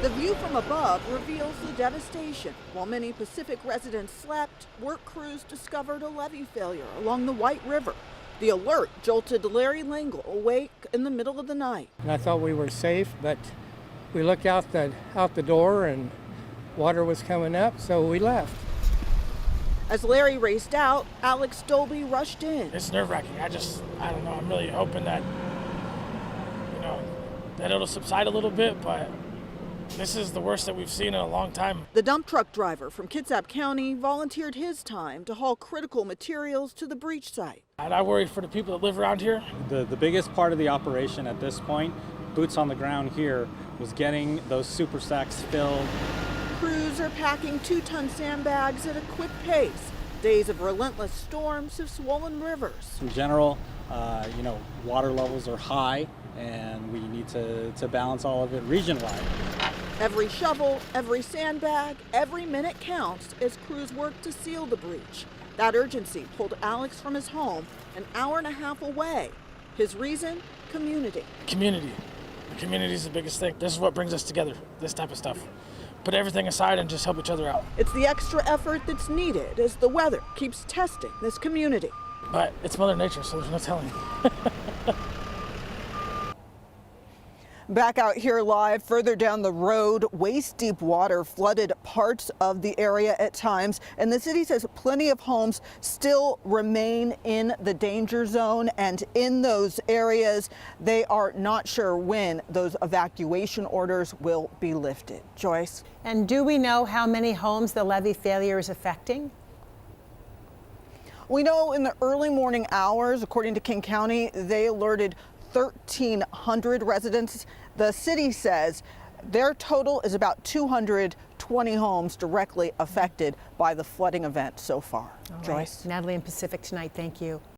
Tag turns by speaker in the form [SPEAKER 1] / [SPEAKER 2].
[SPEAKER 1] The view from above reveals the devastation. While many Pacific residents slept, work crews discovered a levee failure along the White River. The alert jolted Larry Langle awake in the middle of the night.
[SPEAKER 2] And I thought we were safe, but we looked out the door and water was coming up, so we left.
[SPEAKER 1] As Larry raced out, Alex Dolby rushed in.
[SPEAKER 3] It's nerve-wracking. I don't know. I'm really hoping that, that it'll subside a little bit, but this is the worst that we've seen in a long time.
[SPEAKER 1] The dump truck driver from Kitsap County volunteered his time to haul critical materials to the breach site.
[SPEAKER 3] And I worry for the people that live around here.
[SPEAKER 4] The biggest part of the operation at this point, boots on the ground here, was getting those super sacks filled.
[SPEAKER 1] Crews are packing 2-ton sandbags at a quick pace. Days of relentless storms have swollen rivers.
[SPEAKER 4] In general, water levels are high, and we need to balance all of it region-wide.
[SPEAKER 1] Every shovel, every sandbag, every minute counts as crews work to seal the breach. That urgency pulled Alex from his home an hour and a half away. His reason? Community.
[SPEAKER 3] Community. The community is the biggest thing. This is what brings us together, this type of stuff. Put everything aside and just help each other out.
[SPEAKER 1] It's the extra effort that's needed as the weather keeps testing this community.
[SPEAKER 3] But it's Mother Nature, so there's no telling.
[SPEAKER 1] Back out here live, further down the road, waist-deep water flooded parts of the area at times, and the city says plenty of homes still remain in the danger zone, and in those areas, they are not sure when those evacuation orders will be lifted. Joyce?
[SPEAKER 5] And do we know how many homes the levee failure is affecting?
[SPEAKER 1] We know in the early morning hours, according to King County, they alerted 1,300 residents. The city says their total is about 220 homes directly affected by the flooding event so far.
[SPEAKER 5] All right.
[SPEAKER 1] Joyce?
[SPEAKER 5] Natalie in Pacific Tonight, thank you.